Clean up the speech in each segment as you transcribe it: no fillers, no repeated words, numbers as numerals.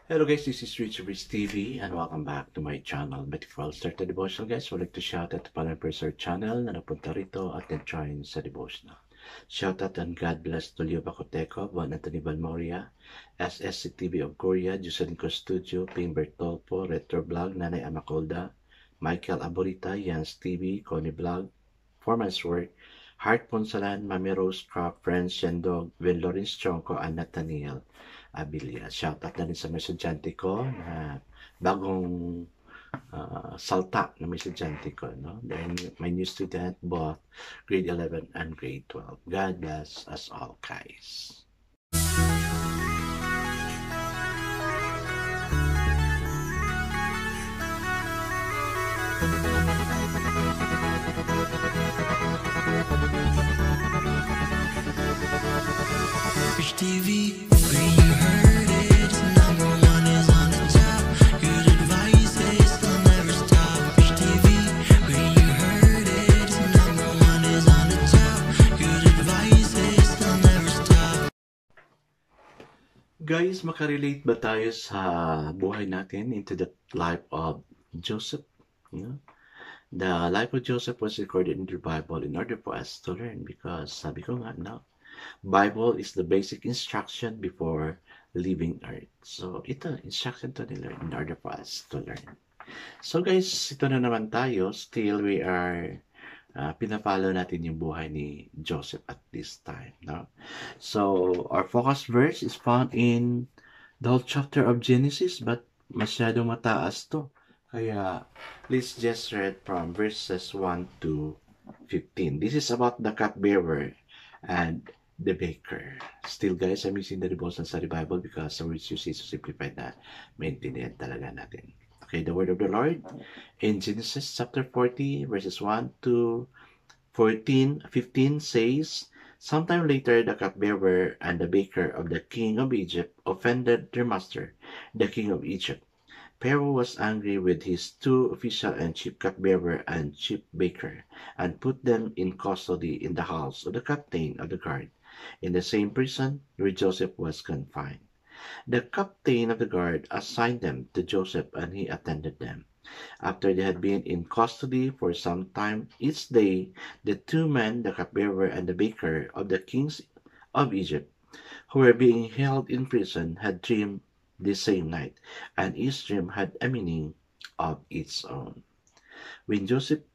Hello guys, this is Rich TV and welcome back to my channel. But before I start the devotional guys, I would like to shout out to Palampers channel na napunta rito at nag-join sa devotional. Shout out and God bless Tulio Bacoteco, Juan Anthony Balmoria, SSCTV of Korea, Juselinco Studio, Ping Bertolpo, Retro Vlog, Nanay Amacolda, Michael Aborita, Yans TV, Connie Vlog, Foreman's Work, Heart Ponsalan, Mami Rose Craft, Friends, Shendog, Vin Lawrence Chonko, and Nathaniel Abilia. Shout out na rin sa mesudyante ko na bagong salta na mesudyante ko. No? Then, my new student, both grade 11 and grade 12. God bless us all, guys. Rich TV, where you heard it, number one is on the top. Good advice is they'll never stop. Rich TV, where you heard it, number one is on the top. Good advice is they'll never stop. Guys, makarelate ba tayo sa buhay natin into the life of Joseph? You know? The life of Joseph was recorded in the Bible in order for us to learn because sabi ko nga, no? Bible is the basic instruction before leaving earth. So, ito, instruction to learn in order for us to learn. So, guys, ito na naman tayo. Still, we are pinafollow natin yung buhay ni Joseph at this time. No? So, our focus verse is found in the whole chapter of Genesis, but masyadong mataas to. Kaya, let's just read from verses 1 to 15. This is about the cupbearer and the baker. Still guys, I'm using the devotional study Bible because the words you see so simplified na maintindihan talaga natin. Okay, the word of the Lord in Genesis chapter 40 verses 1 to 15 says, sometime later the cupbearer and the baker of the king of Egypt offended their master, the king of Egypt. Pharaoh was angry with his two officials and chief cupbearer and chief baker, and put them in custody in the house of the captain of the guard, in the same prison where Joseph was confined. The captain of the guard assigned them to Joseph, and he attended them. After they had been in custody for some time, each day the two men, the cupbearer and the baker of the kings of Egypt, who were being held in prison, had dreamed the same night, and each dream had a meaning of its own. When Joseph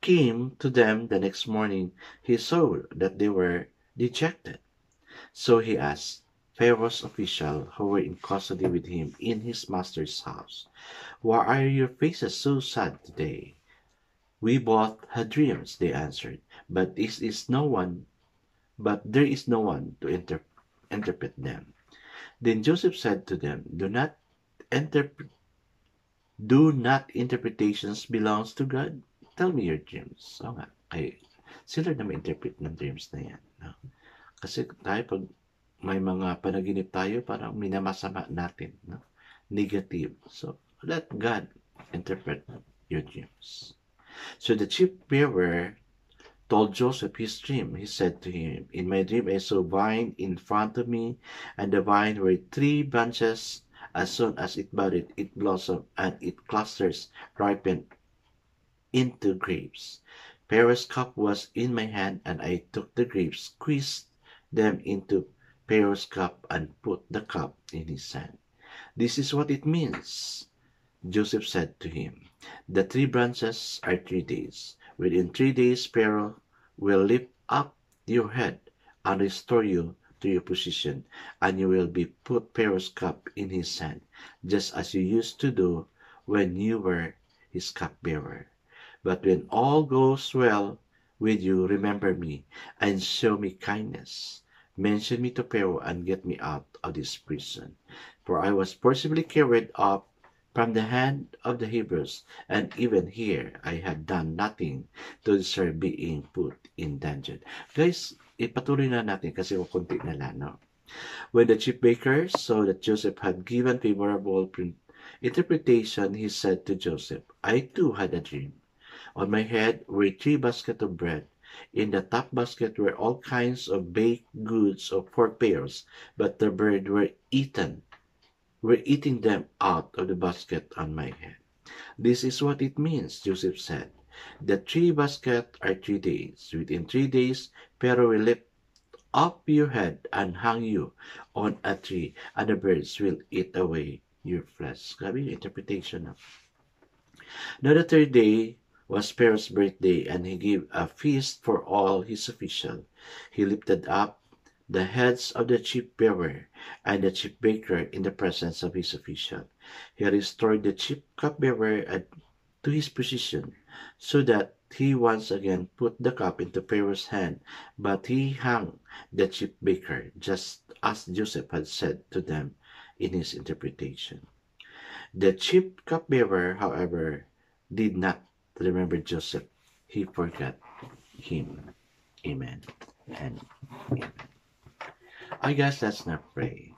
came to them the next morning, he saw that they were dejected. So he asked Pharaoh's officials who were in custody with him in his master's house, "Why are your faces so sad today?" "We both had dreams," they answered, but there is no one to interpret them. Then Joseph said to them, Do not interpretations belongs to God? Tell me your dreams. So nga, sila na ma-interpret ng dreams na yan. No? Kasi tayo, pag may mga panaginip tayo, parang minamasama natin. No? Negative. So, let God interpret your dreams. So the chief bearer told Joseph his dream. He said to him, "In my dream I saw vine in front of me, and the vine were 3 branches. As soon as it budded, it blossomed, and its clusters ripened into grapes. Pharaoh's cup was in my hand, and I took the grapes, squeezed them into Pharaoh's cup, and put the cup in his hand." "This is what it means," Joseph said to him. "The 3 branches are 3 days. Within 3 days Pharaoh will lift up your head and restore you to your position, and you will be put Pharaoh's cup in his hand, just as you used to do when you were his cupbearer. But when all goes well with you, remember me and show me kindness. Mention me to Pharaoh and get me out of this prison. For I was forcibly carried off from the hand of the Hebrews, and even here I have done nothing to deserve being put in dungeon." Guys, ipatuloy na natin kasi kunti na lang, no? When the chief baker saw that Joseph had given favorable interpretation, he said to Joseph, "I too had a dream. On my head were 3 baskets of bread. In the top basket were all kinds of baked goods of 4 pairs, but the birds were eaten were eating them out of the basket on my head. This is what it means, Joseph said. The 3 baskets are 3 days. Within 3 days, Pharaoh will lift up your head and hang you on a tree, and the birds will eat away your flesh. Grabe yung interpretation. Now the 3rd day was Pharaoh's birthday, and he gave a feast for all his officials. He lifted up the heads of the chief bearer and the chief baker in the presence of his official. He restored the chief cupbearer to his position, so that he once again put the cup into Pharaoh's hand, but he hung the chief baker, just as Joseph had said to them in his interpretation. The chief cupbearer, however, did not remember Joseph. He forgot him. Amen and amen. I guess let's not pray.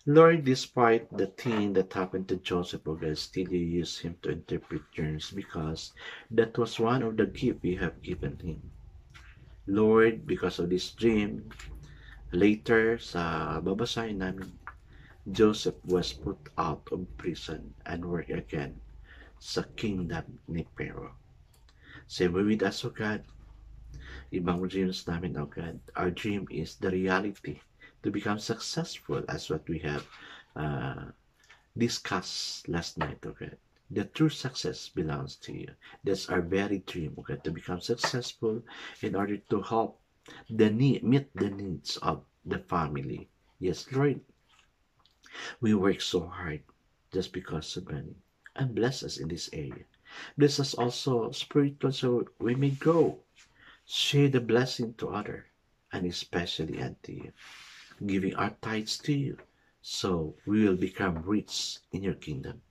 Lord, despite the thing that happened to Joseph, oh God, still you use him to interpret dreams, because that was one of the gifts you have given him. Lord, because of this dream, later sa babasahin namin, Joseph was put out of prison and worked again sa kingdom ni Pharaoh. Say with us, O God, ibang dreams namin, O God. Our dream is the reality to become successful, as what we have discussed last night, O God. The true success belongs to you. That's our very dream, O God, to become successful in order to help meet the needs of the family. Yes, Lord, we work so hard just because of money. And bless us in this area. Bless us also spiritual, so we may grow. Share the blessing to others, and especially unto you. Giving our tithes to you, so we will become rich in your kingdom,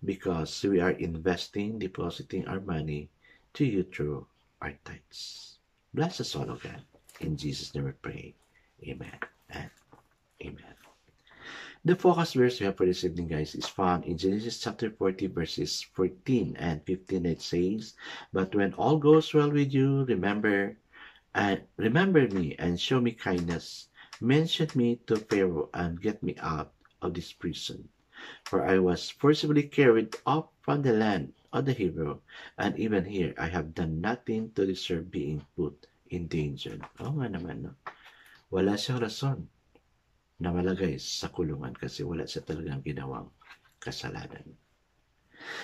because we are depositing our money to you through our tithes. Bless us all, O God. In Jesus' name we pray. Amen and amen. The focus verse we have for this evening, guys, is found in Genesis chapter 40, verses 14 and 15. It says, "But when all goes well with you, remember me and show me kindness. Mention me to Pharaoh and get me out of this prison. For I was forcibly carried off from the land of the Hebrew, and even here I have done nothing to deserve being put in danger." Oo nga naman, no? Wala siyang rason na malagay sa kulungan kasi wala siya talagang ginawang kasalanan.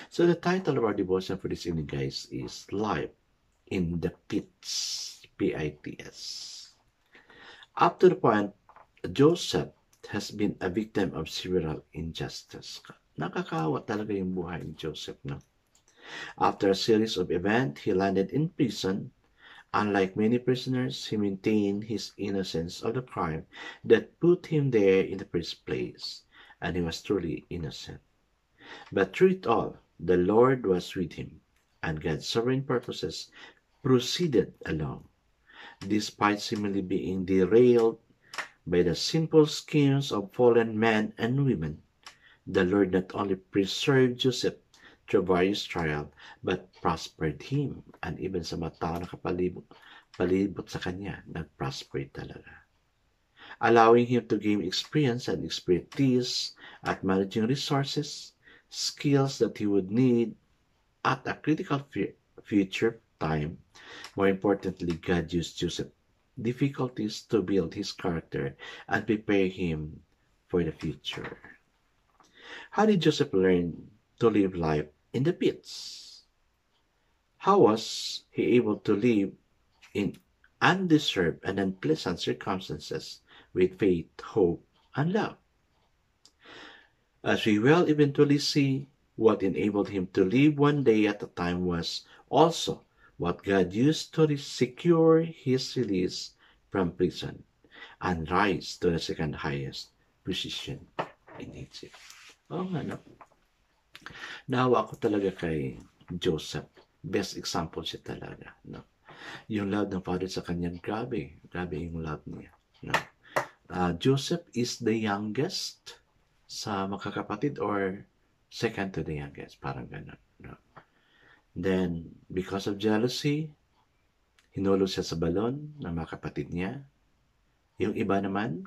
So the title of our devotion for this evening, guys, is Life in the Pits. P-I-T-S. Up to the point, Joseph has been a victim of several injustice. Nakakahawa talaga yung buhay ni Joseph, no? After a series of events, he landed in prison. Unlike many prisoners, he maintained his innocence of the crime that put him there in the first place, and he was truly innocent. But through it all, the Lord was with him, and God's sovereign purposes proceeded along. Despite seemingly being derailed by the simple schemes of fallen men and women, the Lord not only preserved Joseph through various trials, but prospered him, and even sa mga tao na palibot sa kanya, nag-prosper talaga. Allowing him to gain experience and expertise at managing resources, skills that he would need at a critical future time. More importantly, God used Joseph's difficulties to build his character and prepare him for the future. How did Joseph learn to live life in the pits? How was he able to live in undeserved and unpleasant circumstances with faith, hope, and love? As we will eventually see, what enabled him to live one day at a time was also what God used to secure his release from prison and rise to the second highest position in Egypt. Oo nga, no? Nahawa ako talaga kay Joseph. Best example siya talaga, no? Yung love ng father sa kanya, grabe yung love niya, no? Joseph is the youngest sa magkakapatid, or second to the youngest, parang ganun, no? Then, because of jealousy, hinulo siya sa balon ng mga kapatid niya. Yung iba naman,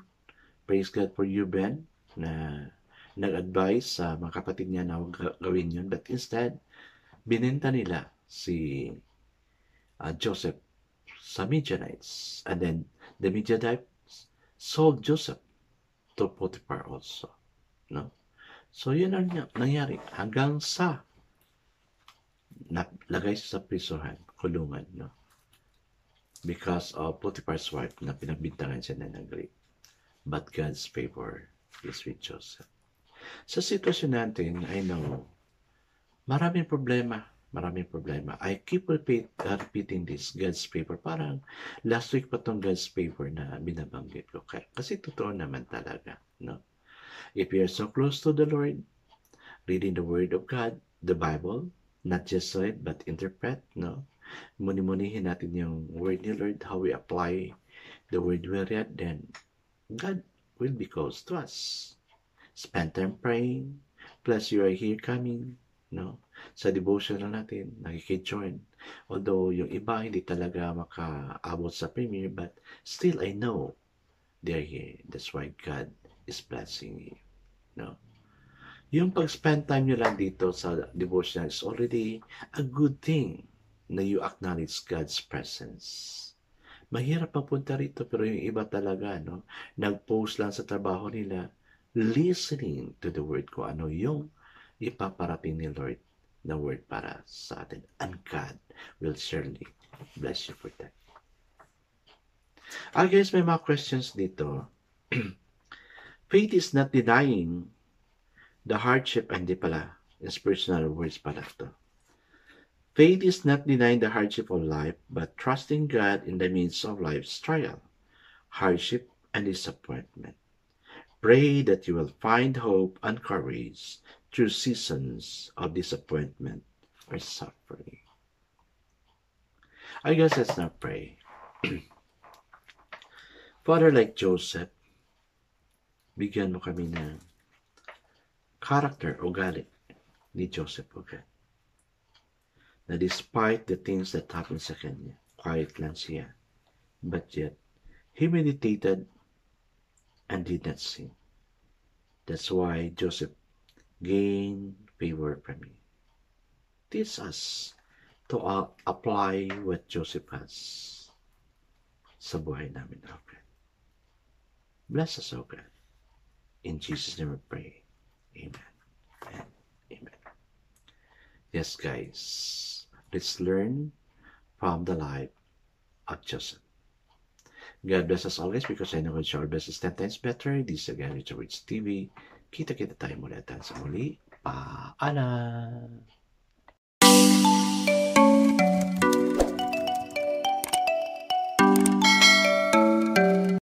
praise God for you, Ben, na nag-advise sa mga kapatid niya na huwag gawin yun. But instead, binenta nila si Joseph sa Midianites. And then, the Midianites sold Joseph to Potiphar also. No? So, yun ang nangyari. Hanggang sa lagay sa prisuhan, kulungan. No? Because of Potiphar's wife na pinagbintangan siya na nag-rape. But God's favor is with Joseph. Sa sitwasyon natin, I know, maraming problema. I keep repeating this, God's favor. Parang last week pa tong God's favor na binabanggit ko. Kasi totoo naman talaga. No? If you are so close to the Lord, reading the Word of God, the Bible, not just read but interpret, no? Muni-munihin natin yung Word ni Lord, how we apply the Word we read, then God will be close to us. Spend time praying, plus you are here coming, no? Sa devotion na natin, nakikid-join. Although yung iba hindi talaga makaabot sa premiere, but still I know they're here. That's why God is blessing you, no? Yung pag-spend time nyo lang dito sa devotion is already a good thing na you acknowledge God's presence. Mahirap mapunta rito, pero yung iba talaga, no? Nag-post lang sa trabaho nila, listening to the word ko, ano yung ipaparating ni Lord na word para sa atin. And God will surely bless you for that. I guess may mga questions dito. Faith is not denying the hardship, hindi pala, personal words pala ito. Faith is not denying the hardship of life, but trusting God in the midst of life's trial, hardship, and disappointment. Pray that you will find hope and courage through seasons of disappointment or suffering. I guess let's not pray. Father, like Joseph, bigyan mo kami ng character o galit ni Joseph, okay? Na despite the things that happened sa kanya, quiet lang siya. But yet, he meditated and did not sin. That's why Joseph gained favor from me. Teach us to apply what Joseph has sa buhay namin, okay? Bless us, okay? In Jesus' name we pray. Amen and amen. Yes, guys, let's learn from the life of Joseph. God bless us always, because I know God shall bless us 10 times better. This again, Richard TV. Kita-kita tayo muli at sa muli. Paalam!